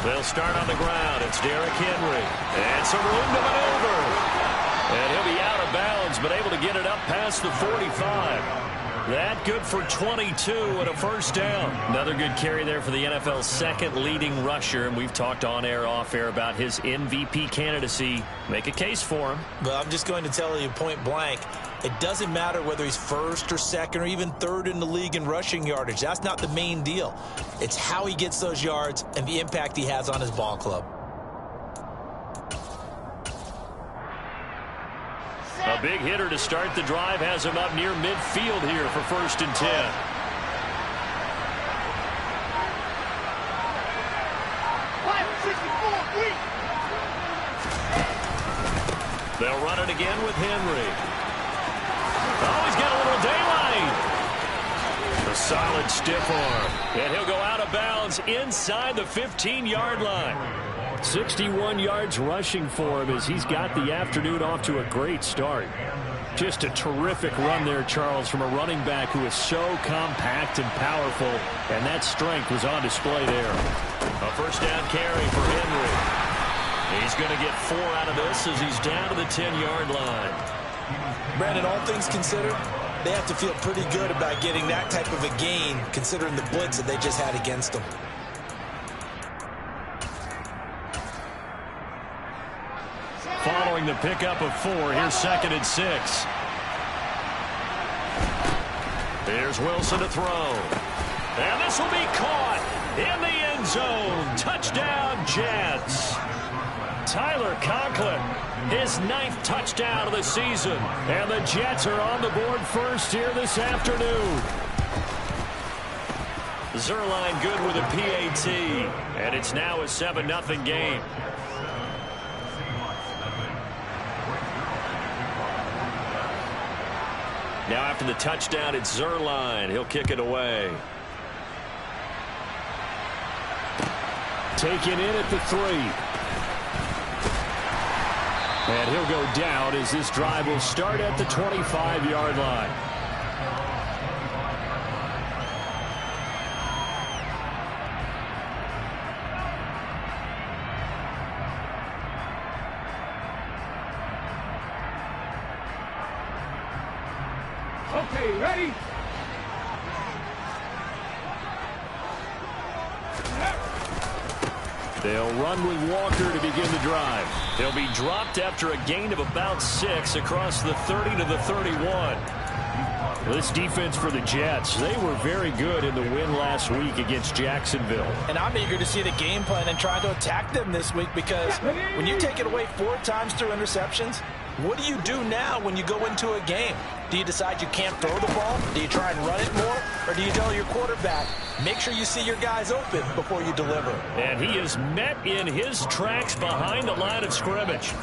They'll start on the ground. It's Derrick Henry. And some room to maneuver. And he'll be out of bounds, but able to get it up past the 45. That good for 22 and a first down. Another good carry there for the NFL's second leading rusher. And we've talked on air, off air about his MVP candidacy. Make a case for him. Well, I'm just going to tell you point blank. It doesn't matter whether he's first or second or even third in the league in rushing yardage. That's not the main deal. It's how he gets those yards and the impact he has on his ball club. A big hitter to start the drive has him up near midfield here for 1st and 10. They'll run it again with Henry. Oh, he's got a little daylight. A solid stiff arm. And he'll go out of bounds inside the 15-yard line. 61 yards rushing for him as he's got the afternoon off to a great start. Just a terrific run there, Charles, from a running back who is so compact and powerful, and that strength was on display there. A first down carry for Henry. He's going to get 4 out of this as he's down to the 10-yard line. Brandon, all things considered, they have to feel pretty good about getting that type of a gain considering the blitz that they just had against them. Following the pickup of 4, here's 2nd and 6. Here's Wilson to throw. And this will be caught in the end zone. Touchdown, Jets. Tyler Conklin, his 9th touchdown of the season. And the Jets are on the board first here this afternoon. Zuerlein good with a PAT. And it's now a 7-0 game. Now after the touchdown, it's Zuerlein. He'll kick it away. Taken in at the 3. And he'll go down as this drive will start at the 25-yard line. Okay, ready? They'll run with Walker to begin the drive. They'll be dropped after a gain of about 6 across the 30 to the 31. This defense for the Jets, they were very good in the win last week against Jacksonville. And I'm eager to see the game plan and try to attack them this week because when you take it away 4 times through interceptions, what do you do now when you go into a game? Do you decide you can't throw the ball? Do you try and run it more? Or do you tell your quarterback, make sure you see your guys open before you deliver? And he is met in his tracks behind the line of scrimmage.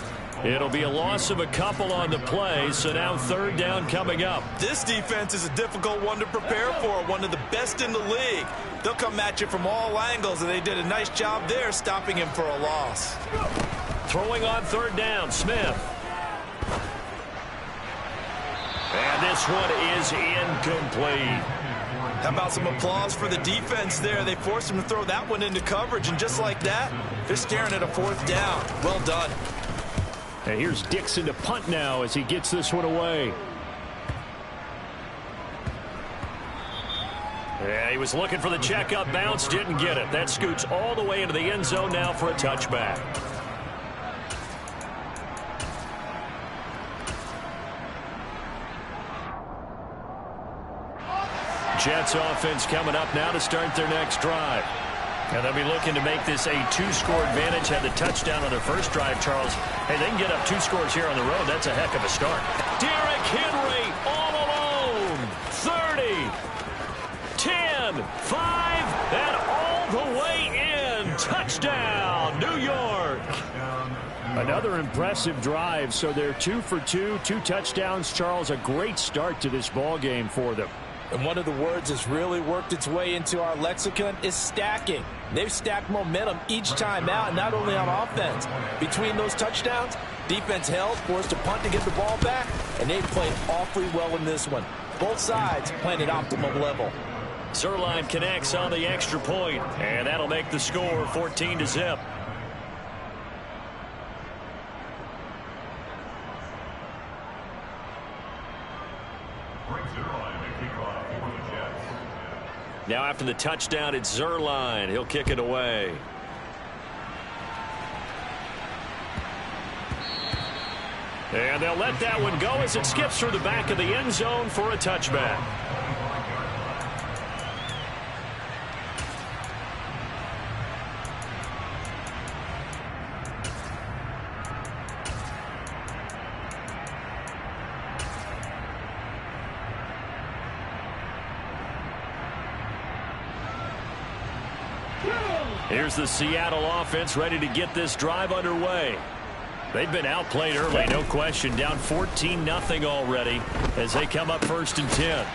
It'll be a loss of a couple on the play, so now 3rd down coming up. This defense is a difficult one to prepare for, one of the best in the league. They'll come at you from all angles, and they did a nice job there stopping him for a loss. Throwing on 3rd down, Smith. And this one is incomplete. How about some applause for the defense there? They forced him to throw that one into coverage, and just like that, they're staring at a 4th down. Well done. And here's Dixon to punt now as he gets this one away. Yeah, he was looking for the checkup bounce, didn't get it. That scoots all the way into the end zone now for a touchback. Jets offense coming up now to start their next drive. And they'll be looking to make this a 2-score advantage. Had the touchdown on their first drive, Charles. Hey, they can get up 2 scores here on the road. That's a heck of a start. Derrick Henry all alone. 30, 10, 5, and all the way in. Touchdown, New York. Another impressive drive. So they're 2 for 2, 2 touchdowns. Charles, a great start to this ball game for them. And one of the words that's really worked its way into our lexicon is stacking. They've stacked momentum each time out, not only on offense. Between those touchdowns, defense held, forced a punt to get the ball back, and they've played awfully well in this one. Both sides playing at optimum level. Zuerlein connects on the extra point, and that'll make the score 14-0. Now after the touchdown, it's Zuerlein. He'll kick it away. And they'll let that one go as it skips through the back of the end zone for a touchback. Here's the Seattle offense ready to get this drive underway. They've been outplayed early, no question. Down 14-0 already as they come up 1st and 10.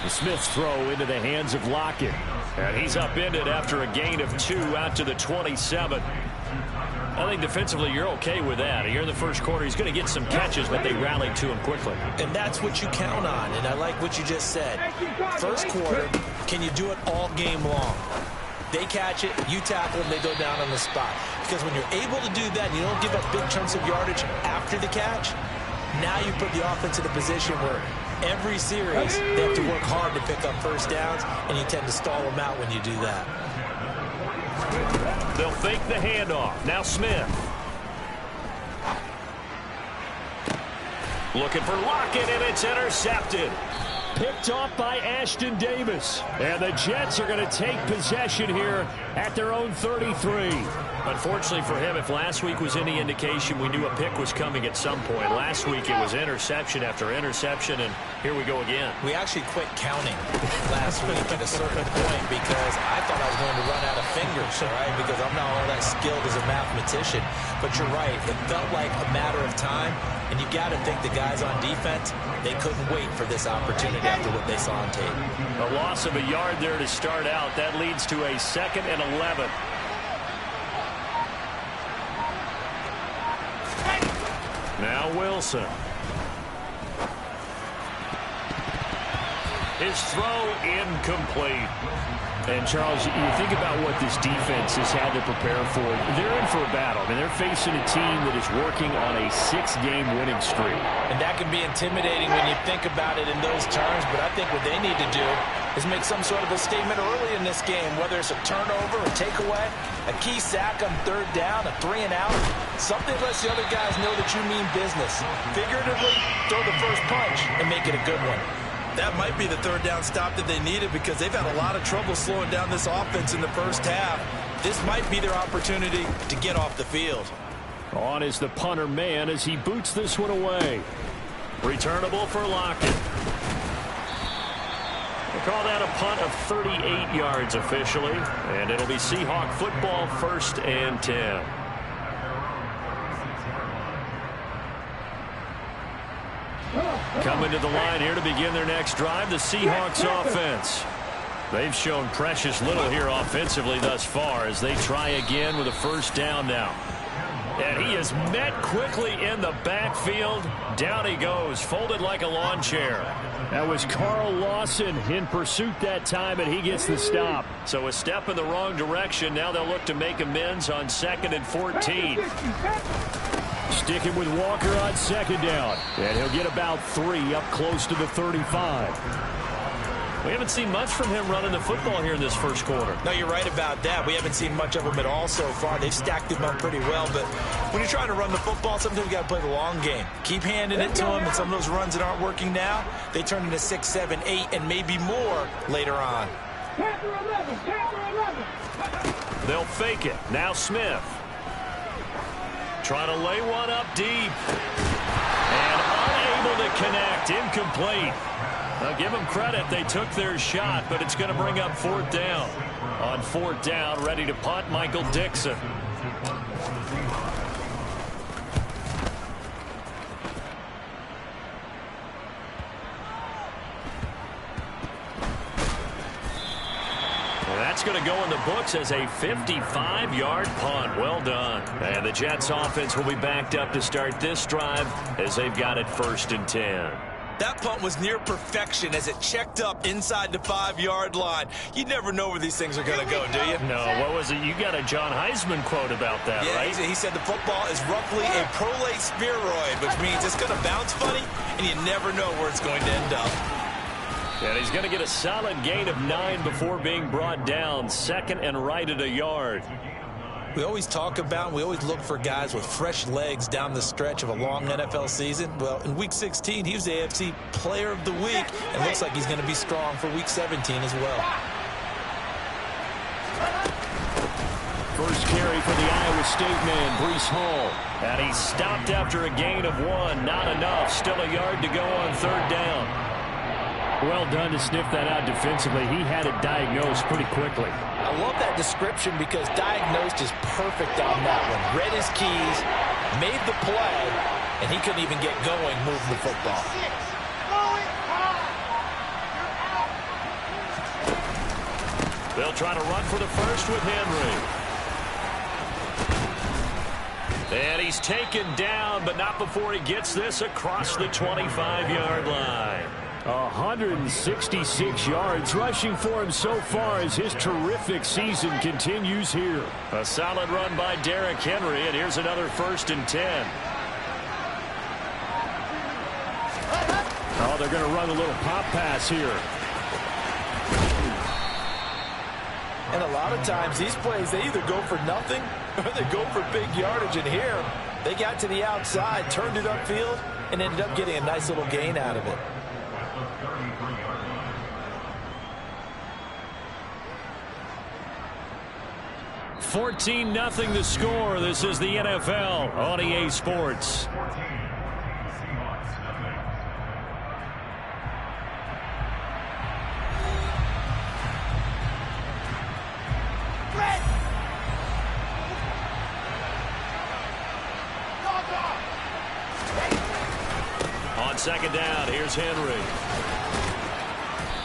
The Smith's throw into the hands of Lockett. And he's upended after a gain of 2 out to the 27. I think defensively you're okay with that. Here in the first quarter, he's going to get some catches, but they rallied to him quickly. And that's what you count on, and I like what you just said. First quarter, can you do it all game long? They catch it, you tackle them, they go down on the spot. Because when you're able to do that, and you don't give up big chunks of yardage after the catch, now you put the offense in a position where every series they have to work hard to pick up first downs, and you tend to stall them out when you do that. They'll fake the handoff. Now Smith. Looking for Lockett, and it's intercepted. Picked off by Ashton Davis. And the Jets are going to take possession here at their own 33. Unfortunately for him, if last week was any indication, we knew a pick was coming at some point. Last week it was interception after interception, and here we go again. We actually quit counting last week at a certain point because I thought I was going to run out of fingers, all right, because I'm not all that skilled as a mathematician. But you're right, it felt like a matter of time, and you got to think the guys on defense, they couldn't wait for this opportunity after what they saw on tape. A loss of a yard there to start out. That leads to a 2nd and 11. Now Wilson. His throw incomplete. And, Charles, you think about what this defense has had to prepare for. They're in for a battle. I mean, they're facing a team that is working on a 6-game winning streak. And that can be intimidating when you think about it in those terms, but I think what they need to do is make some sort of a statement early in this game, whether it's a turnover, a takeaway, a key sack on 3rd down, a 3-and-out. Something lets the other guys know that you mean business. Figuratively, throw the first punch and make it a good one. That might be the 3rd down stop that they needed because they've had a lot of trouble slowing down this offense in the first half. This might be their opportunity to get off the field. On is the punter man as he boots this one away. Returnable for Lockett. We'll call that a punt of 38 yards officially, and it'll be Seahawk football 1st and 10. Coming to the line here to begin their next drive, the Seahawks offense. They've shown precious little here offensively thus far as they try again with a 1st down now. And he is met quickly in the backfield. Down he goes, folded like a lawn chair. That was Carl Lawson in pursuit that time, and he gets the stop. So a step in the wrong direction. Now they'll look to make amends on 2nd and 14. Sticking with Walker on 2nd down. And he'll get about 3 up close to the 35. We haven't seen much from him running the football here in this first quarter. No, you're right about that. We haven't seen much of him at all so far. They've stacked him up pretty well, but when you're trying to run the football, sometimes you got to play the long game. Keep handing it to him, and some of those runs that aren't working now, they turn into 6, 7, 8, and maybe more later on. They'll fake it. Now Smith. Trying to lay one up deep. And unable to connect. Incomplete. Now give them credit. They took their shot, but it's going to bring up 4th down. On 4th down, ready to punt, Michael Dixon. That's going to go in the books as a 55-yard punt. Well done. And the Jets offense will be backed up to start this drive as they've got it 1st and 10. That punt was near perfection as it checked up inside the 5-yard line. You never know where these things are going to go, do you? No, what was it? You got a John Heisman quote about that, right? He said the football is roughly a prolate spheroid, which means it's going to bounce funny, and you never know where it's going to end up. And he's going to get a solid gain of 9 before being brought down. Second and right at a yard. We always talk about, we always look for guys with fresh legs down the stretch of a long NFL season. Well, in Week 16, he was the AFC Player of the Week, and looks like he's going to be strong for Week 17 as well. First carry for the Iowa State man, Breece Hall. And he stopped after a gain of 1. Not enough. Still a yard to go on third down. Well done to sniff that out defensively. He had it diagnosed pretty quickly. I love that description because diagnosed is perfect on that one. Read his keys, made the play, and he couldn't even get going moving the football. They'll try to run for the first with Henry. And he's taken down, but not before he gets this across the 25-yard line. 166 yards rushing for him so far as his terrific season continues here. A solid run by Derrick Henry, and here's another 1st and 10. Oh, they're going to run a little pop pass here. And a lot of times these plays, they either go for nothing or they go for big yardage. And here, they got to the outside, turned it upfield, and ended up getting a nice little gain out of it. 14-0 the score. This is the NFL on EA Sports. On second down, here's Henry.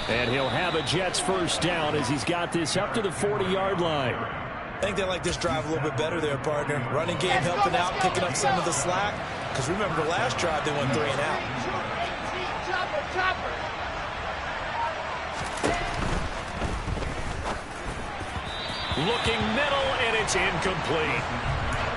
And he'll have a Jets first down as he's got this up to the 40-yard line. I think they like this drive a little bit better there, partner. Running game helping out, picking up some of the slack. Because remember the last drive, they went 3 and out. Looking middle, and it's incomplete.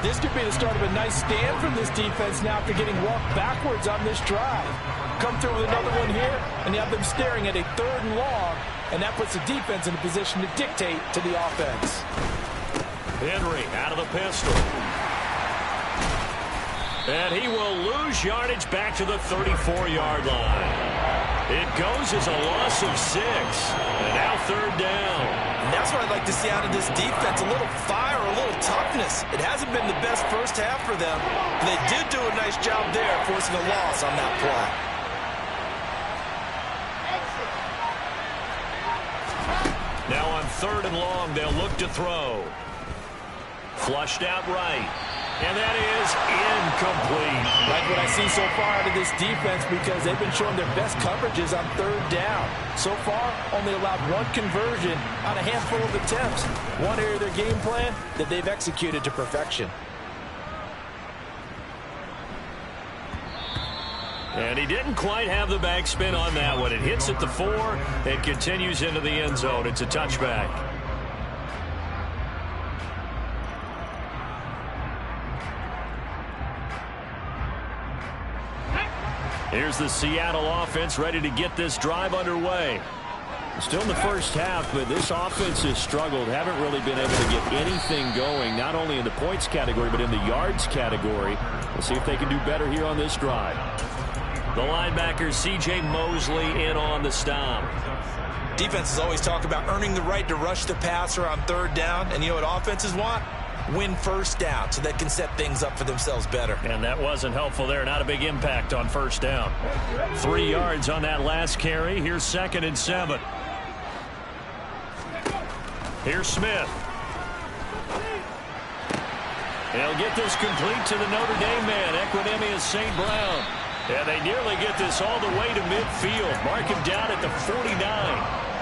This could be the start of a nice stand from this defense now after getting walked backwards on this drive. Come through with another one here, and you have them staring at a 3rd and long, and that puts the defense in a position to dictate to the offense. Henry out of the pistol. And he will lose yardage back to the 34-yard line. It goes as a loss of 6. And now 3rd down. And that's what I'd like to see out of this defense. A little fire, a little toughness. It hasn't been the best first half for them. But they did do a nice job there, forcing a loss on that play. Now on 3rd and long, they'll look to throw. Flushed out right. And that is incomplete. Like what I see so far out of this defense because they've been showing their best coverages on 3rd down. So far, only allowed 1 conversion on a handful of attempts. One area of their game plan that they've executed to perfection. And he didn't quite have the backspin on that one. It hits at the 4. It continues into the end zone. It's a touchback. Here's the Seattle offense ready to get this drive underway. Still in the first half, but this offense has struggled. Haven't really been able to get anything going, not only in the points category, but in the yards category. We'll see if they can do better here on this drive. The linebacker, C.J. Mosley, in on the stop. Defenses always talk about earning the right to rush the passer on 3rd down. And you know what offenses want? Win first down so they can set things up for themselves better. And that wasn't helpful there. Not a big impact on 1st down. 3 yards on that last carry. Here's 2nd and 7. Here's Smith. They'll get this complete to the Notre Dame man, Equanimeous St. Brown. And they nearly get this all the way to midfield. Mark him down at the 49.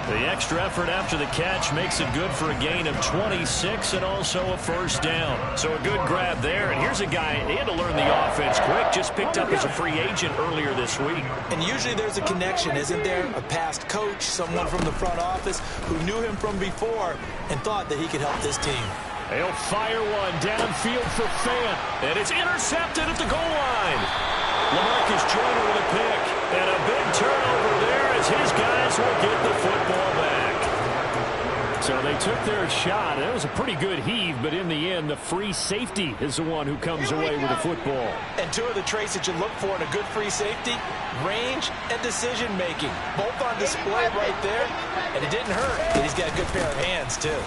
The extra effort after the catch makes it good for a gain of 26 and also a first down. So a good grab there. And here's a guy, he had to learn the offense quick, just picked up as a free agent earlier this week. And usually there's a connection, isn't there? A past coach, someone from the front office who knew him from before and thought that he could help this team. They'll fire one downfield for Fant. And it's intercepted at the goal line. LaMarcus Joyner with a pick. And a big turnover there as his guys will get the football back. So they took their shot. It was a pretty good heave, but in the end, the free safety is the one who comes away with the football. And two of the traits that you look for in a good free safety, range and decision-making. Both on display right there. And it didn't hurt that he's got a good pair of hands, too.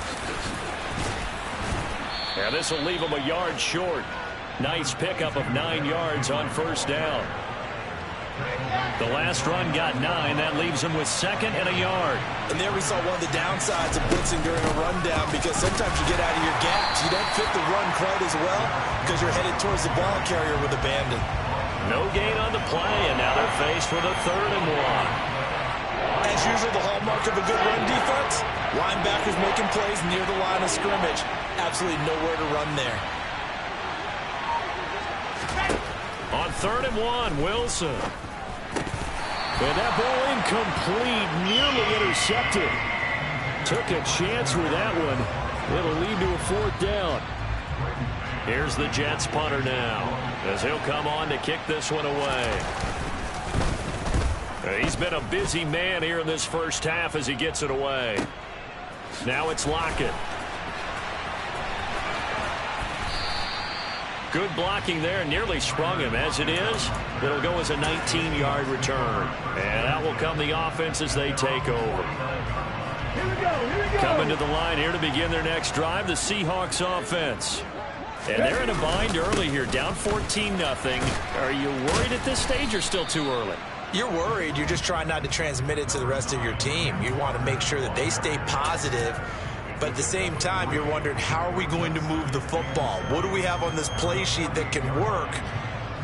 And this will leave him a yard short. Nice pickup of 9 yards on first down. The last run got 9. That leaves him with second and a yard. And there we saw one of the downsides of blitzing during a rundown, because sometimes you get out of your gaps. You don't fit the run quite as well because you're headed towards the ball carrier with abandon. No gain on the play, and now they're faced with a 3rd and 1. As usual, the hallmark of a good run defense, linebackers making plays near the line of scrimmage. Absolutely nowhere to run there. On 3rd and 1, Wilson. And that ball incomplete, nearly intercepted. Took a chance with that one. It'll lead to a 4th down. Here's the Jets punter now, as he'll come on to kick this one away. He's been a busy man here in this first half as he gets it away. Now it's Lockett. Good blocking there, nearly sprung him. As it is, it'll go as a 19-yard return. And out will come the offense as they take over. Here we go. Coming to the line here to begin their next drive, the Seahawks offense. And they're in a bind early here, down 14-0. Are you worried at this stage or still too early? You're worried. You're just trying not to transmit it to the rest of your team. You want to make sure that they stay positive. But at the same time, you're wondering, how are we going to move the football? What do we have on this play sheet that can work?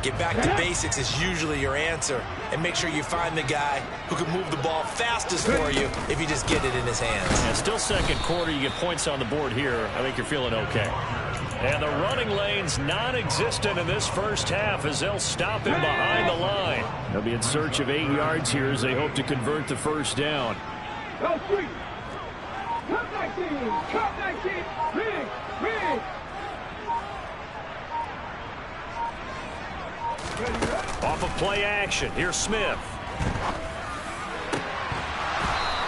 Get back to basics is usually your answer. And make sure you find the guy who can move the ball fastest for you if you just get it in his hands. And still second quarter, you get points on the board here. I think you're feeling okay. And the running lane's non-existent in this first half as they'll stop him behind the line. They'll be in search of 8 yards here as they hope to convert the first down. Go, 3. Cut 19. Cut 19. Rig. Off of play action, here's Smith.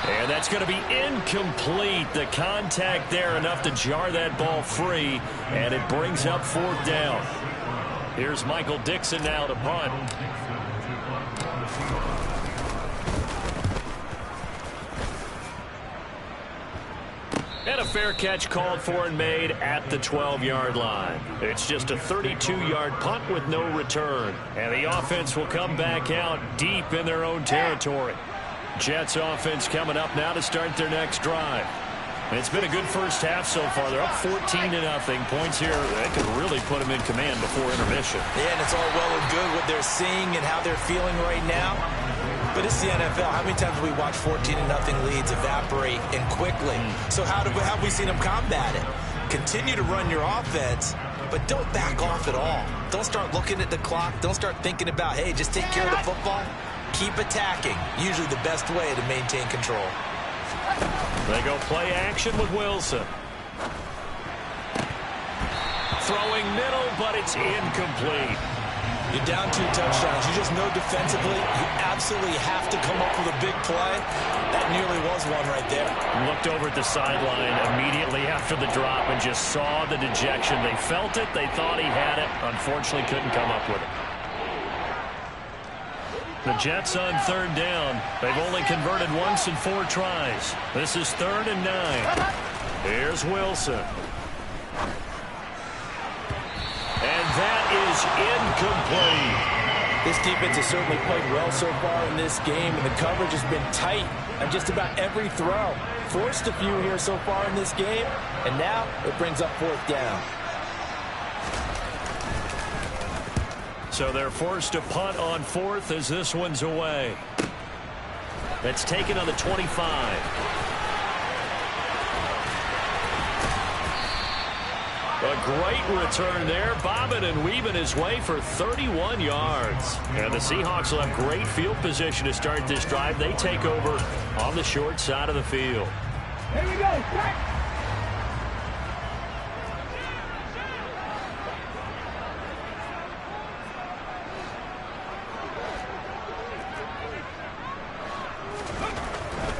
And that's going to be incomplete. The contact there enough to jar that ball free, and it brings up 4th down. Here's Michael Dixon now to punt. And a fair catch called for and made at the 12-yard line. It's just a 32-yard punt with no return. And the offense will come back out deep in their own territory. Jets offense coming up now to start their next drive. It's been a good first half so far. They're up 14-0. Points here, they could really put them in command before intermission. Yeah, and it's all well and good what they're seeing and how they're feeling right now. But it's the NFL. How many times have we watched 14-0 leads evaporate and quickly? So how have we seen them combat it? Continue to run your offense, but don't back off at all. Don't start looking at the clock. Don't start thinking about, hey, just take care of the football. Keep attacking. Usually the best way to maintain control. They go play action with Wilson. Throwing middle, but it's incomplete. You're down 2 touchdowns. You just know defensively you absolutely have to come up with a big play. That nearly was one right there. Looked over at the sideline immediately after the drop and just saw the dejection. They felt it. They thought he had it. Unfortunately, couldn't come up with it. The Jets on 3rd down. They've only converted once in 4 tries. This is 3rd and 9. Here's Wilson. And that is incomplete. This defense has certainly played well so far in this game, and the coverage has been tight on just about every throw. Forced a few here so far in this game, and now it brings up 4th down. So they're forced to punt on 4th as this one's away. That's taken on the 25. A great return there, bobbing and weaving his way for 31 yards. And the Seahawks will have great field position to start this drive. They take over on the short side of the field. Here we go. Back.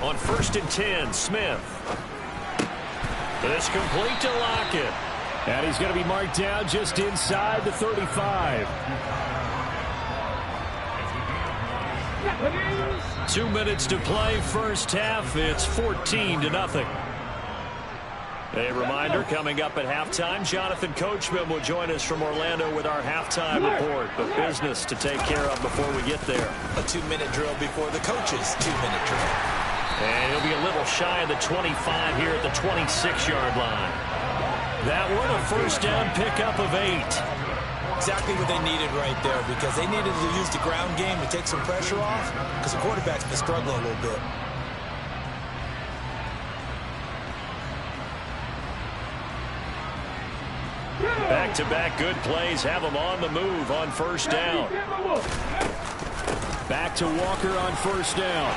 On 1st and 10, Smith. This complete to Lockett. And he's going to be marked down just inside the 35. 2 minutes to play, first half. It's 14-0. A reminder, coming up at halftime, Jonathan Coachman will join us from Orlando with our halftime report. But business to take care of before we get there. A 2-minute drill before the coach's 2-minute drill. And he'll be a little shy of the 25 here at the 26-yard line. That one, a first down pickup of 8. Exactly what they needed right there, because they needed to use the ground game to take some pressure off, because the quarterback's been struggling a little bit. Back-to-back good plays have them on the move on first down. Back to Walker on first down.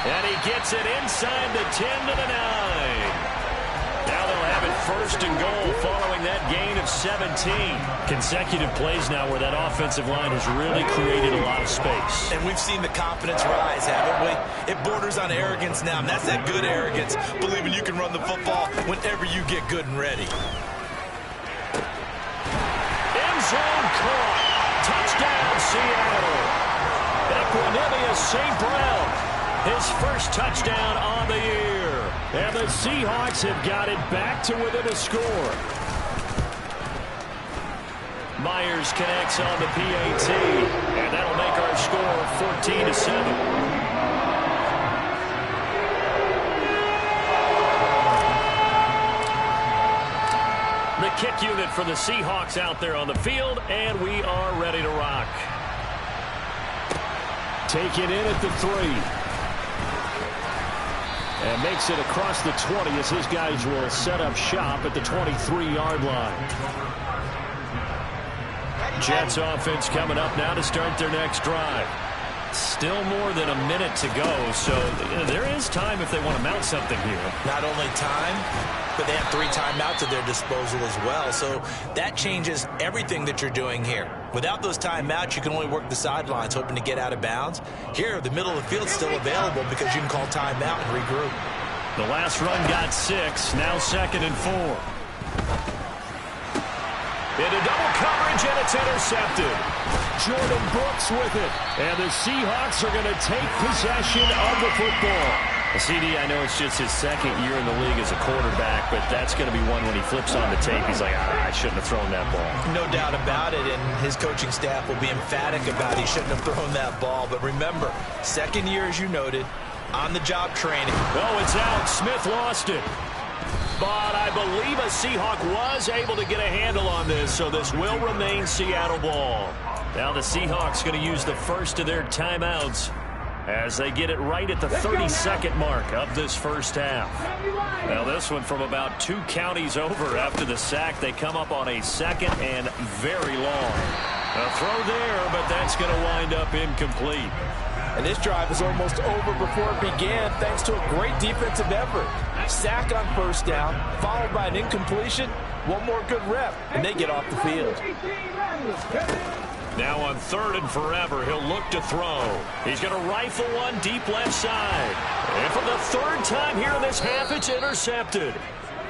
And he gets it inside the 10 to the 9. Now they'll have it first and goal following that gain of 17. Consecutive plays now where that offensive line has really created a lot of space. And we've seen the confidence rise, haven't we? It borders on arrogance now, and that's that good arrogance, believing you can run the football whenever you get good and ready. End zone caught. Touchdown, Seattle. Equanimeous St. Brown, his first touchdown on the year. And the Seahawks have got it back to within a score. Myers connects on the PAT, and that'll make our score 14-7. The kick unit for the Seahawks out there on the field, and we are ready to rock. Taken in at the 3. And makes it across the 20 as his guys will set up shop at the 23-yard line. Jets offense coming up now to start their next drive. Still more than a minute to go, so there is time if they want to mount something here. Not only time, but they have 3 timeouts at their disposal as well, so that changes everything that you're doing here. Without those timeouts, you can only work the sidelines, hoping to get out of bounds. Here, the middle of the field's still available because you can call timeout and regroup. The last run got 6, now 2nd and 4. Into double coverage, and it's intercepted. Jordan Brooks with it. And the Seahawks are going to take possession of the football. CD, I know it's just his 2nd year in the league as a quarterback, but that's going to be one when he flips on the tape. He's like, I shouldn't have thrown that ball. No doubt about it, and his coaching staff will be emphatic about he shouldn't have thrown that ball. But remember, 2nd year, as you noted, on-the-job training. Oh, it's out. Smith lost it. But I believe a Seahawk was able to get a handle on this, so this will remain Seattle ball. Now the Seahawks going to use the first of their timeouts as they get it right at the 32nd mark of this first half. Now this one from about 2 counties over after the sack. They come up on a 2nd and very long. A throw there, but that's going to wind up incomplete. And this drive is almost over before it began thanks to a great defensive effort. Sack on first down, followed by an incompletion. One more good rep, and they get off the field. Now on 3rd and forever, he'll look to throw. He's going to rifle one deep left side. And for the 3rd time here in this half, it's intercepted.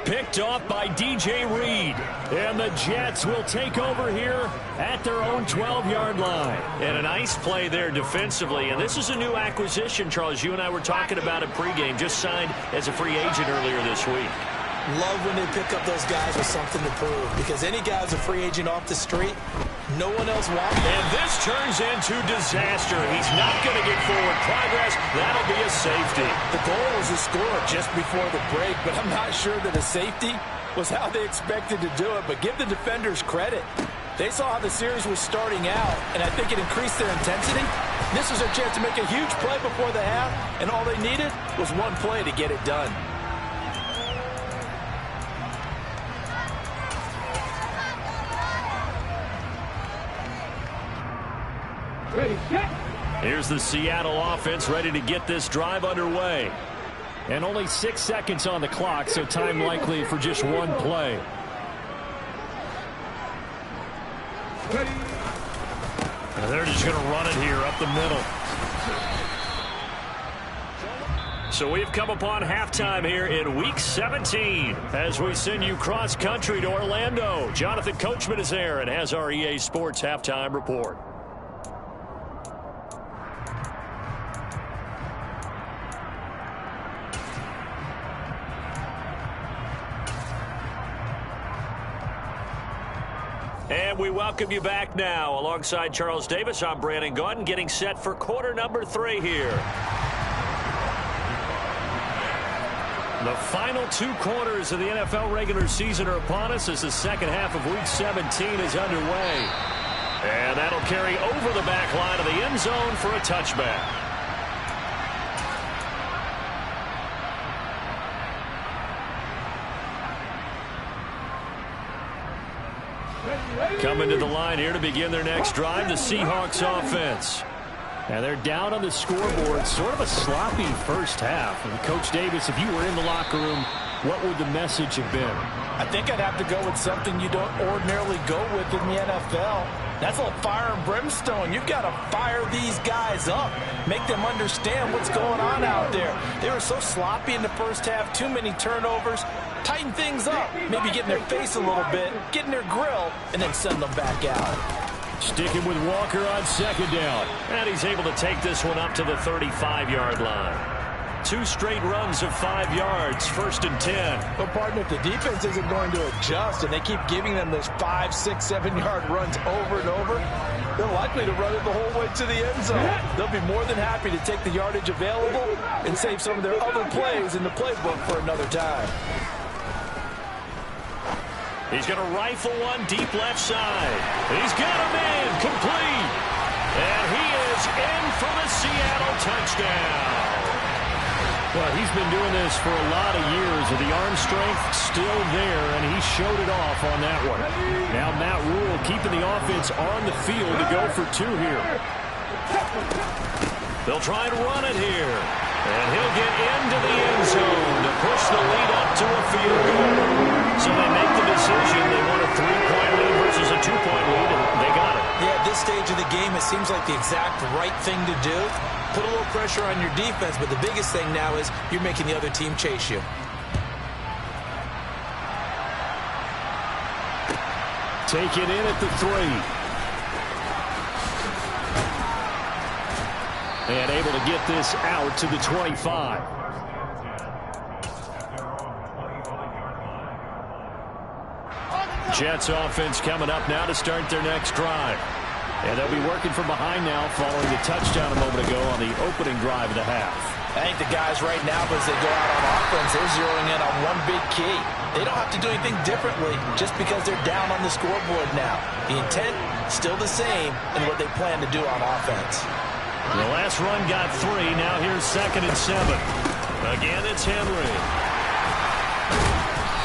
Picked off by DJ Reed. And the Jets will take over here at their own 12-yard line. And a nice play there defensively. And this is a new acquisition, Charles. You and I were talking about it pregame. Just signed as a free agent earlier this week. Love when they pick up those guys with something to prove, because any guy who's a free agent off the street, no one else wants him. And this turns into disaster. He's not going to get forward progress. That'll be a safety. The goal was to score just before the break, but I'm not sure that a safety was how they expected to do it. But give the defenders credit. They saw how the series was starting out, and I think it increased their intensity. This was their chance to make a huge play before the half, and all they needed was one play to get it done. Ready, set. Here's the Seattle offense ready to get this drive underway. And only 6 seconds on the clock, so time likely for just one play. Ready. And they're just going to run it here up the middle. So we've come upon halftime here in Week 17 as we send you cross-country to Orlando. Jonathan Coachman is there and has our EA Sports halftime report. And we welcome you back now. Alongside Charles Davis, I'm Brandon Gaudin, getting set for quarter number 3 here. The final 2 quarters of the NFL regular season are upon us as the second half of Week 17 is underway. And that'll carry over the back line of the end zone for a touchback. Coming to the line here to begin their next drive, the Seahawks offense. And they're down on the scoreboard, sort of a sloppy first half. And Coach Davis, if you were in the locker room, what would the message have been? I think I'd have to go with something you don't ordinarily go with in the NFL. That's a little fire and brimstone. You've got to fire these guys up. Make them understand what's going on out there. They were so sloppy in the first half, too many turnovers. Tighten things up, maybe get in their face a little bit, get in their grill, and then send them back out. Sticking with Walker on second down. And he's able to take this one up to the 35-yard line. 2 straight runs of 5 yards, 1st and 10. But, partner, if the defense isn't going to adjust and they keep giving them those 5, 6, 7-yard runs over and over, they're likely to run it the whole way to the end zone. They'll be more than happy to take the yardage available and save some of their other plays in the playbook for another time. He's going to rifle one deep left side. He's got him in, complete. And he is in for the Seattle touchdown. Well, he's been doing this for a lot of years with the arm strength still there, and he showed it off on that one. Now Matt Rule keeping the offense on the field to go for 2 here. They'll try and run it here. And he'll get into the end zone to push the lead up to a field goal. So they make the decision. They want a 3-point lead versus a 2-point lead, and they got it. Yeah, at this stage of the game, it seems like the exact right thing to do. Put a little pressure on your defense, but the biggest thing now is you're making the other team chase you. Taken in at the 3. And able to get this out to the 25. Jets offense coming up now to start their next drive. And they'll be working from behind now following the touchdown a moment ago on the opening drive of the half. I think the guys right now, as they go out on offense, they're zeroing in on one big key. They don't have to do anything differently just because they're down on the scoreboard now. The intent, still the same in what they plan to do on offense. The last run got 3. Now here's 2nd and 7. Again, it's Henry.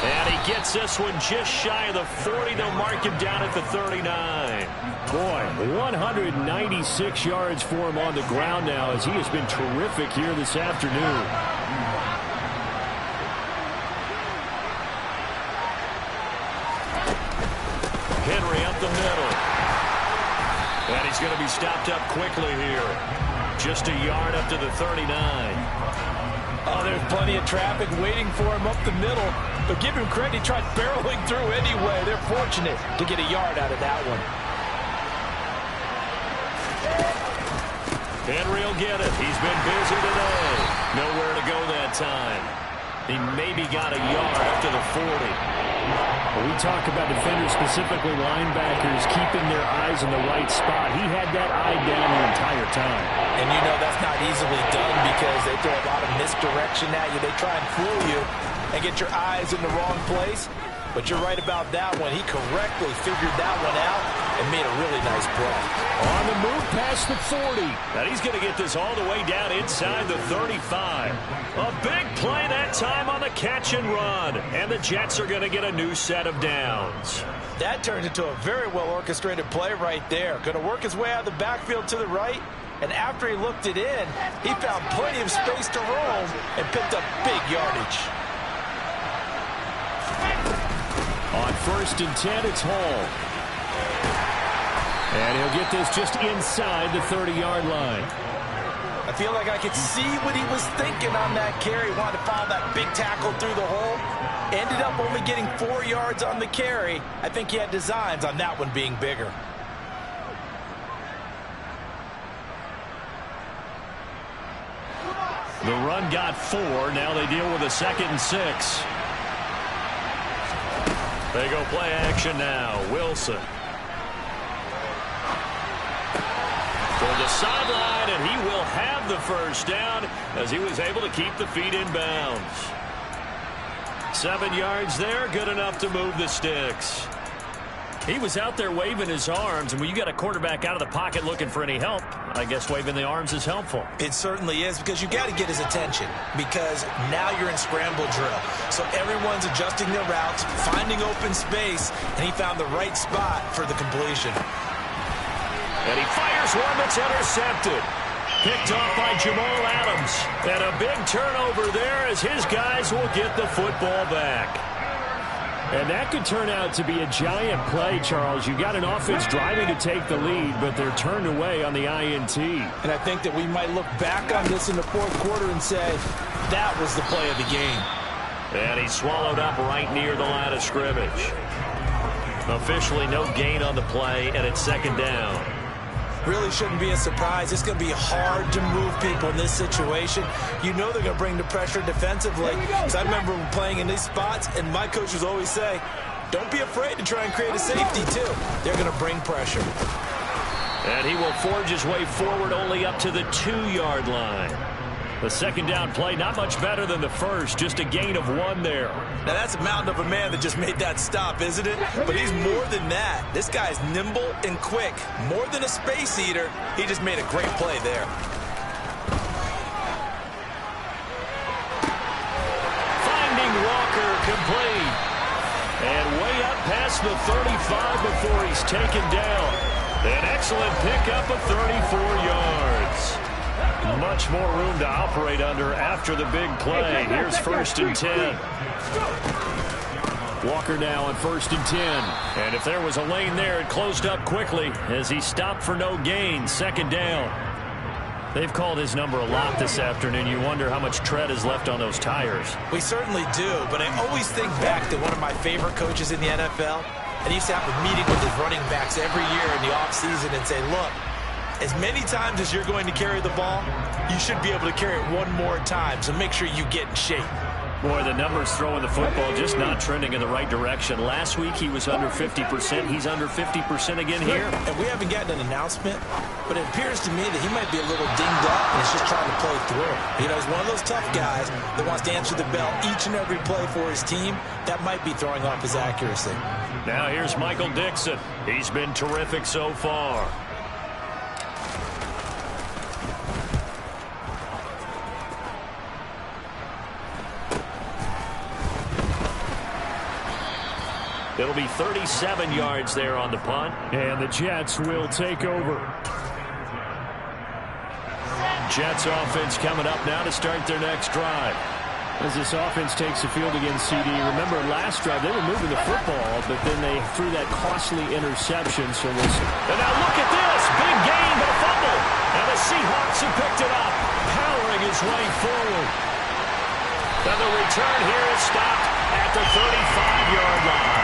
And he gets this one just shy of the 40. They'll mark him down at the 39. Boy, 196 yards for him on the ground now as he has been terrific here this afternoon. Henry up the middle. And he's going to be stopped up quickly here. Just a yard up to the 39. Oh, there's plenty of traffic waiting for him up the middle. But give him credit, he tried barreling through anyway. They're fortunate to get a yard out of that one. Henry will get it. He's been busy today. Nowhere to go that time. He maybe got a yard up to the 40. When we talk about defenders, specifically linebackers, keeping their eyes in the right spot. He had that eye down the entire time. And you know that's not easily done because they throw a lot of misdirection at you. They try and fool you and get your eyes in the wrong place. But you're right about that one. He correctly figured that one out and made a really nice play. On the move past the 40. And he's going to get this all the way down inside the 35. A big play that time on the catch and run. And the Jets are going to get a new set of downs. That turned into a very well-orchestrated play right there. Going to work his way out of the backfield to the right. And after he looked it in, he found plenty of space to roam and picked up big yardage. On 1st and 10, it's Hall. And he'll get this just inside the 30-yard line. I feel like I could see what he was thinking on that carry. Wanted to follow that big tackle through the hole. Ended up only getting 4 yards on the carry. I think he had designs on that one being bigger. The run got 4. Now they deal with a 2nd and 6. They go play action now. Wilson. For the sideline, and he will have the first down as he was able to keep the feet in bounds. 7 yards there, good enough to move the sticks. He was out there waving his arms, and when you got a quarterback out of the pocket looking for any help, I guess waving the arms is helpful. It certainly is, because you got to get his attention, because now you're in scramble drill. So everyone's adjusting their routes, finding open space, and he found the right spot for the completion. And he fires one that's intercepted. Picked off by Jamal Adams. And a big turnover there as his guys will get the football back. And that could turn out to be a giant play, Charles. You got an offense driving to take the lead, but they're turned away on the INT. And I think that we might look back on this in the 4th quarter and say, that was the play of the game. And he's swallowed up right near the line of scrimmage. Officially no gain on the play, and it's 2nd down. Really shouldn't be a surprise. It's going to be hard to move people in this situation. You know they're going to bring the pressure defensively. Because I remember playing in these spots, and my coaches always say, don't be afraid to try and create a safety, too. They're going to bring pressure. And he will forge his way forward only up to the 2-yard line. The 2nd down play, not much better than the first, just a gain of 1 there. Now, that's a mountain of a man that just made that stop, isn't it? But he's more than that. This guy's nimble and quick. More than a space eater, he just made a great play there. Finding Walker complete. And way up past the 35 before he's taken down. An excellent pickup of 34 yards. Much more room to operate under after the big play. Here's 1st and 10. Walker now on 1st and 10. And if there was a lane there, it closed up quickly as he stopped for no gain. 2nd down. They've called his number a lot this afternoon. You wonder how much tread is left on those tires. We certainly do, but I always think back to one of my favorite coaches in the NFL. And he used to have a meeting with his running backs every year in the offseason and say, look, as many times as you're going to carry the ball, you should be able to carry it 1 more time, so make sure you get in shape. Boy, the numbers throwing the football just not trending in the right direction. Last week he was under 50%. He's under 50% again here. And we haven't gotten an announcement, but it appears to me that he might be a little dinged up and is just trying to play through. You know, he's one of those tough guys that wants to answer the bell each and every play for his team. That might be throwing off his accuracy. Now here's Michael Dixon. He's been terrific so far. It'll be 37 yards there on the punt. And the Jets will take over. Jets offense coming up now to start their next drive. As this offense takes the field against CD, remember last drive they were moving the football, but then they threw that costly interception. So we'll see. And now look at this. Big gain, but a fumble. And the Seahawks have picked it up, powering his way forward. And the return here is stopped at the 35-yard line.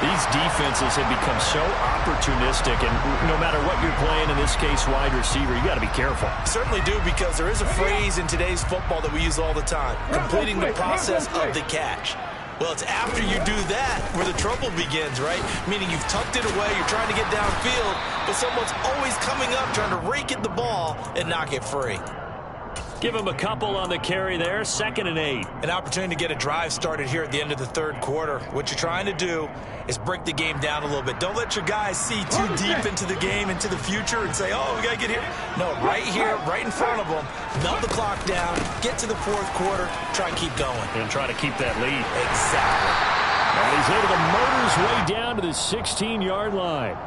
These defenses have become so opportunistic, and no matter what you're playing, in this case wide receiver, you got to be careful. Certainly do, because there is a phrase in today's football that we use all the time, completing the process of the catch. Well, it's after you do that where the trouble begins, right? Meaning you've tucked it away, you're trying to get downfield, but someone's always coming up trying to rake at the ball and knock it free. Give him a couple on the carry there, 2nd and 8. An opportunity to get a drive started here at the end of the third quarter. What you're trying to do is break the game down a little bit. Don't let your guys see too deep into the game, into the future, and say, oh, we got to get here. No, right here, right in front of them, melt the clock down, get to the fourth quarter, try and keep going. And try to keep that lead. Exactly. And he's able to motor his way down to the 16-yard line.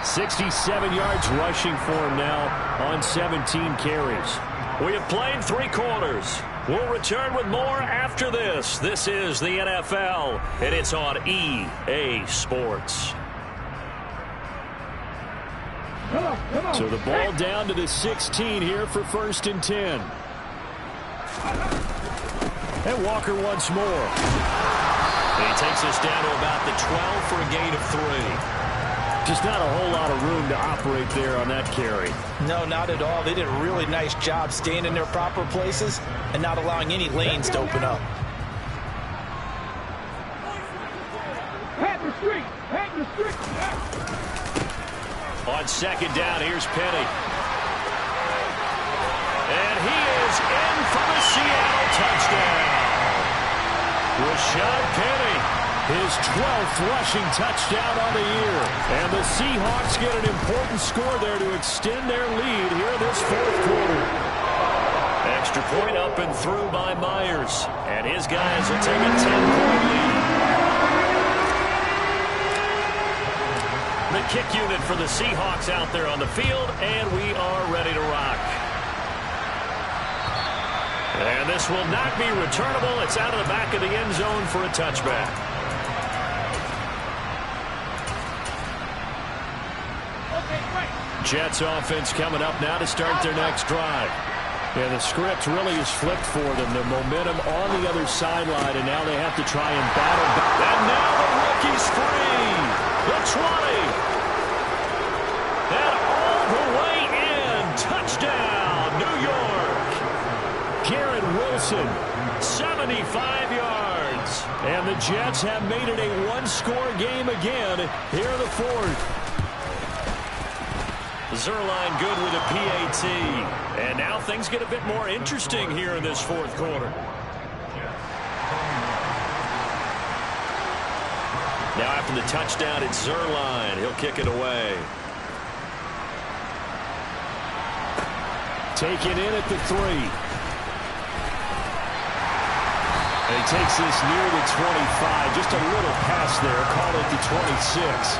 67 yards rushing for him now on 17 carries. We have played 3 quarters. We'll return with more after this. This is the NFL, and it's on EA Sports. So the ball down to the 16 here for 1st and 10. And Walker once more. And he takes us down to about the 12 for a gain of 3. Just not a whole lot of room to operate there on that carry. No, not at all. They did a really nice job staying in their proper places and not allowing any lanes to open up. Head the street. Head the street. On 2nd down, here's Penny. And he is in for the Seattle touchdown. Rashad Penny. His 12th rushing touchdown on the year. And the Seahawks get an important score there to extend their lead here in this 4th quarter. Extra point up and through by Myers. And his guys will take a 10-point lead. The kick unit for the Seahawks out there on the field, and we are ready to rock. And this will not be returnable. It's out of the back of the end zone for a touchback. Jets offense coming up now to start their next drive. Yeah, the script really is flipped for them. The momentum on the other sideline, and now they have to try and battle back. And now the rookie's free. The 20. And all the way in. Touchdown, New York. Garrett Wilson, 75 yards. And the Jets have made it a one-score game again here in the 4th. Zuerlein good with a PAT. And now things get a bit more interesting here in this 4th quarter. Now after the touchdown, it's Zuerlein. He'll kick it away. Taken in at the 3. And he takes this near the 25. Just a little pass there. Call it the 26.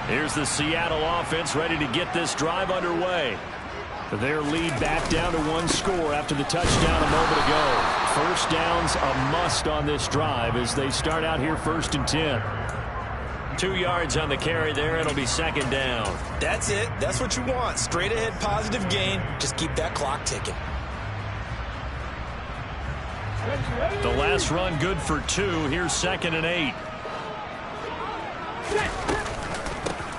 Here's the Seattle offense ready to get this drive underway. Their lead back down to 1 score after the touchdown a moment ago. First down's a must on this drive as they start out here 1st and 10. 2 yards on the carry there. It'll be 2nd down. That's it. That's what you want. Straight ahead positive gain. Just keep that clock ticking. The last run good for 2. Here's 2nd and 8.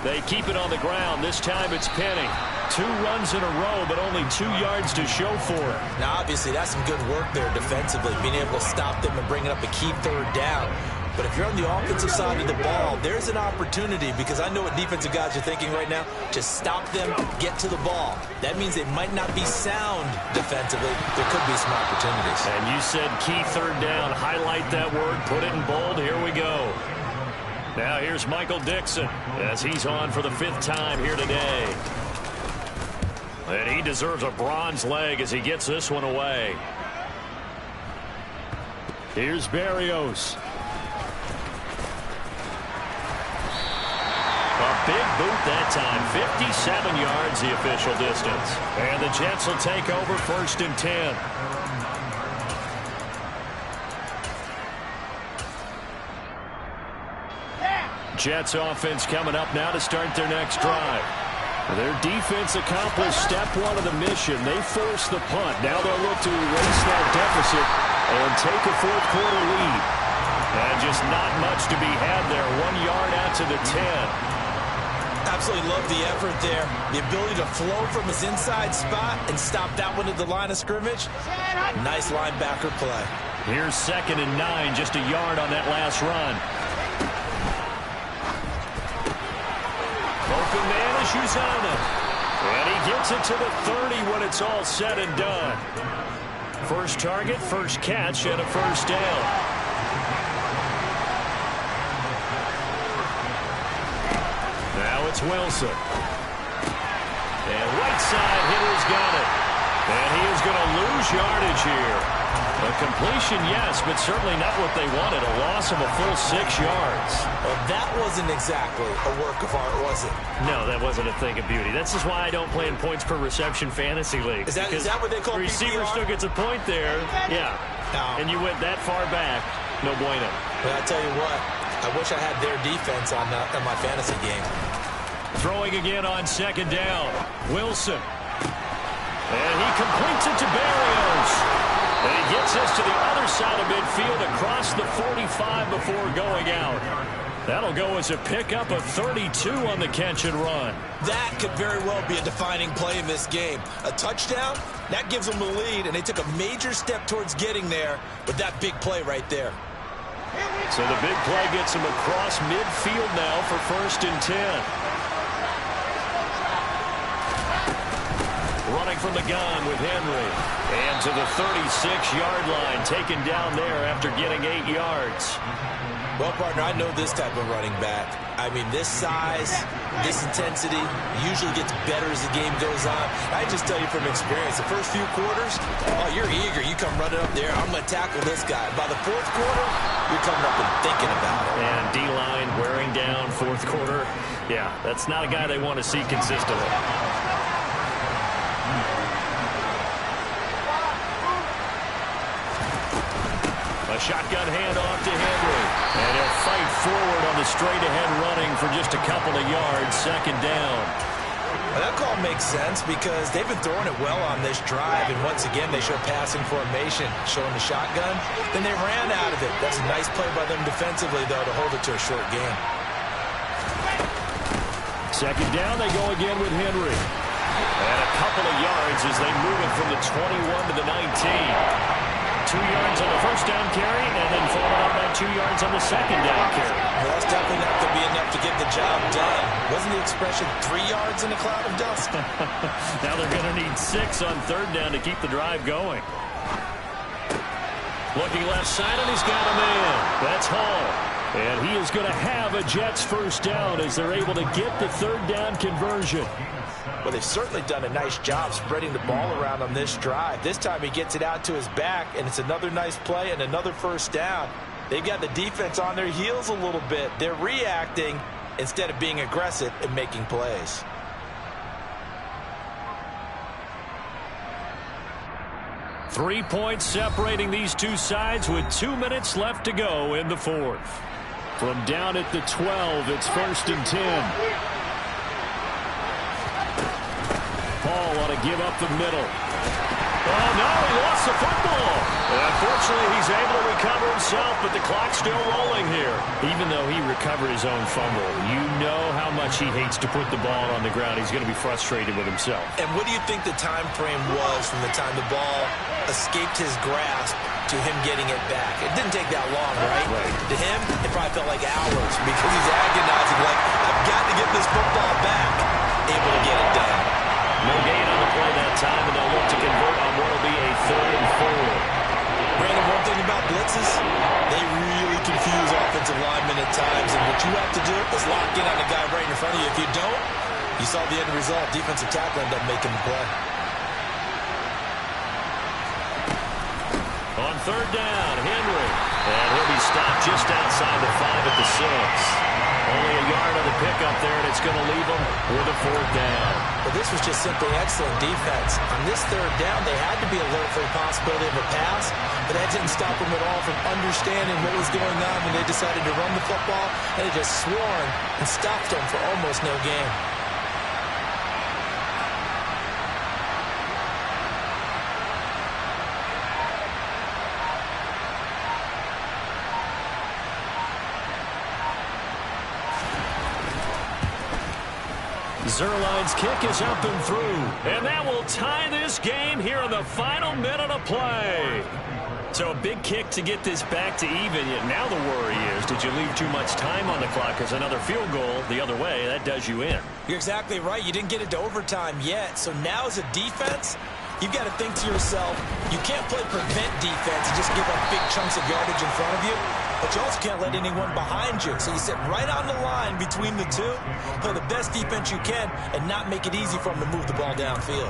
They keep it on the ground. This time it's Penny. 2 runs in a row, but only 2 yards to show for it. Now, obviously, that's some good work there defensively, being able to stop them and bringing up a key 3rd down. But if you're on the offensive side of the ball, there's an opportunity, because I know what defensive guys are thinking right now. Just stop them, get to the ball. That means it might not be sound defensively. There could be some opportunities. And you said key 3rd down. Highlight that word. Put it in bold. Here we go. Now here's Michael Dixon as he's on for the 5th time here today. And he deserves a bronze leg as he gets this one away. Here's Berrios. A big boot that time. 57 yards the official distance. And the Jets will take over 1st and 10. Jets offense coming up now to start their next drive. Their defense accomplished step 1 of the mission. They forced the punt. Now they'll look to erase that deficit and take a 4th quarter lead. And just not much to be had there. 1 yard out to the 10. Absolutely love the effort there. The ability to flow from his inside spot and stop that one at the line of scrimmage. Nice linebacker play. Here's 2nd and 9, just a yard on that last run. open man is Usana. And he gets it to the 30 when it's all said and done. First target, first catch, and a first down. Now it's Wilson. And right side, Hitter's got it. And he is going to lose yardage here. A completion, yes, but certainly not what they wanted. A loss of a full 6 yards. Well, that wasn't exactly a work of art, was it? No, that wasn't a thing of beauty. That's just why I don't play in points per reception fantasy league. Is that what they call the receiver PPR? still gets a point there. Yeah. No. And you went that far back. No bueno. But I tell you what, I wish I had their defense on my fantasy game. Throwing again on second down. Wilson. And he completes it to Berrios. And he gets us to the other side of midfield across the 45 before going out. That'll go as a pickup of 32 on the catch and run. That could very well be a defining play in this game. A touchdown, that gives them the lead, and they took a major step towards getting there with that big play right there. So the big play gets them across midfield now for 1st and 10. Running from the gun with Henry. And to the 36-yard line, taken down there after getting 8 yards. Well, partner, I know this type of running back. I mean, this size, this intensity usually gets better as the game goes on. I just tell you from experience, the first few quarters, oh, you're eager. You come running up there, I'm going to tackle this guy. By the 4th quarter, you're coming up and thinking about it. And D-line wearing down 4th quarter. Yeah, that's not a guy they want to see consistently. A shotgun handoff to Henry. And he'll fight forward on the straight-ahead running for just a couple of yards. 2nd down. Well, that call makes sense because they've been throwing it well on this drive. And once again, they show passing formation, showing the shotgun. Then they ran out of it. That's a nice play by them defensively, though, to hold it to a short gain. 2nd down, they go again with Henry. And a couple of yards as they move it from the 21 to the 19. 2 yards on the first down carry, and then followed up by 2 yards on the second down carry. Well, that's definitely not going to be enough to get the job done. Wasn't the expression 3 yards in a cloud of dust? Now they're going to need 6 on 3rd down to keep the drive going. Looking left side, and he's got a man. That's Hall. And he is going to have a Jets first down as they're able to get the 3rd down conversion. Well, they've certainly done a nice job spreading the ball around on this drive. This time he gets it out to his back, and it's another nice play and another first down. They've got the defense on their heels a little bit. They're reacting instead of being aggressive and making plays. Three points separating these two sides with 2 minutes left to go in the 4th. From down at the 12, it's 1st and 10. Paul ought to give up the middle. Oh, no, he lost the football. And unfortunately, he's able to recover himself, but the clock's still rolling here. Even though he recovered his own fumble, you know how much he hates to put the ball on the ground. He's going to be frustrated with himself. And what do you think the time frame was from the time the ball escaped his grasp to him getting it back? It didn't take that long, right? To him, it probably felt like hours because he's agonizing, like, I've got to get this football back. Able to get it done. No gain on the play that time, and they'll look to convert on what will be a 3rd and 4. Brandon, one thing about blitzes, they really confuse offensive linemen at times, and what you have to do is lock in on the guy right in front of you. If you don't, you saw the end result. Defensive tackle ended up making the play. On 3rd down, Henry. And he'll be stopped just outside the 5 at the 6. Only a yard on the pickup there, and it's going to leave them with a 4th down. But this was just simply excellent defense. On this 3rd down, they had to be alert for the possibility of a pass, but that didn't stop them at all from understanding what was going on when they decided to run the football, and they just swarmed and stopped them for almost no gain. Zuerlein's kick is up and through. And that will tie this game here in the final minute of play. So a big kick to get this back to even. Yet now the worry is, did you leave too much time on the clock? Because another field goal the other way, that does you in. You're exactly right. You didn't get it to overtime yet. So now as a defense, you've got to think to yourself, you can't play prevent defense and just give up big chunks of yardage in front of you. But you also can't let anyone behind you. So you sit right on the line between the two, play the best defense you can, and not make it easy for them to move the ball downfield.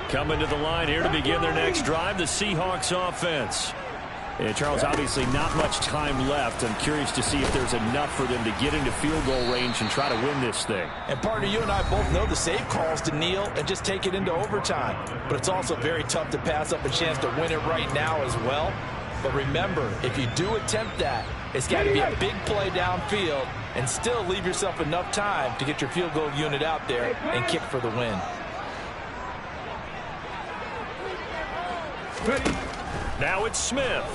Coming to the line here to begin their next drive, the Seahawks offense. And Charles, obviously not much time left. I'm curious to see if there's enough for them to get into field goal range and try to win this thing. And partner, you and I both know the safe calls to kneel and just take it into overtime. But it's also very tough to pass up a chance to win it right now as well. But remember, if you do attempt that, it's got to be a big play downfield and still leave yourself enough time to get your field goal unit out there and kick for the win. Now it's Smith.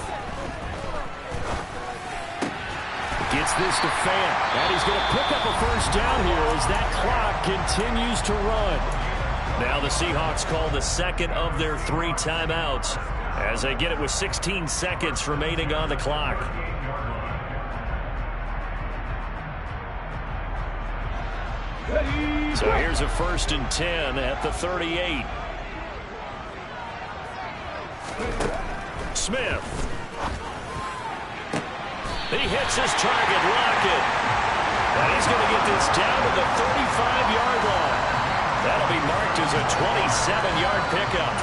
Gets this to Fant. And he's going to pick up a first down here as that clock continues to run. Now the Seahawks call the second of their 3 timeouts as they get it with 16 seconds remaining on the clock. So here's a 1st and 10 at the 38. Smith. He hits his target, Lockett. And he's going to get this down to the 35-yard line. That'll be marked as a 27-yard pickup.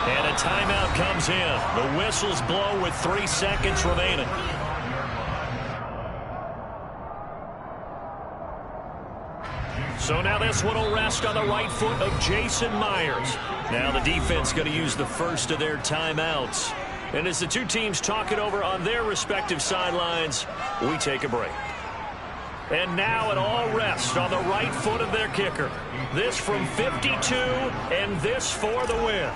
And a timeout comes in. The whistles blow with 3 seconds remaining. So now this one will rest on the right foot of Jason Myers. Now the defense going to use the first of their timeouts. And as the two teams talk it over on their respective sidelines, we take a break. And now it all rests on the right foot of their kicker. This from 52 and this for the win.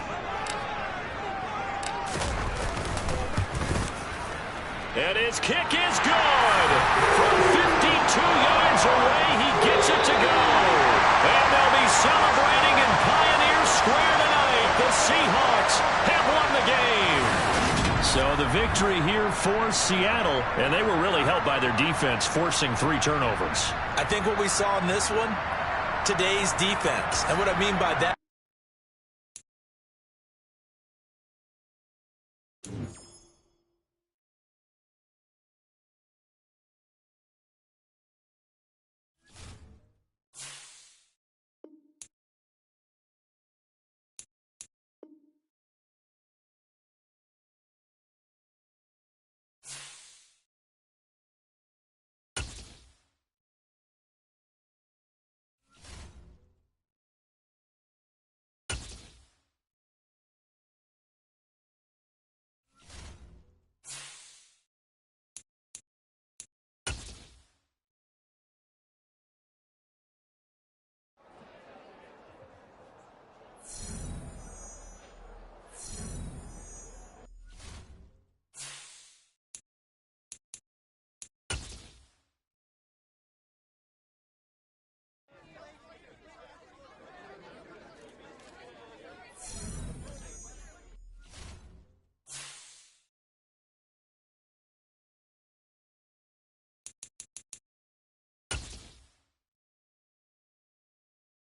And his kick is good. From 52 yards away, he gets it to go. And they'll be celebrating in Pioneer Square tonight. The Seahawks have won the game. So the victory here for Seattle, and they were really helped by their defense, forcing 3 turnovers. I think what we saw in this one, today's defense. And what I mean by that,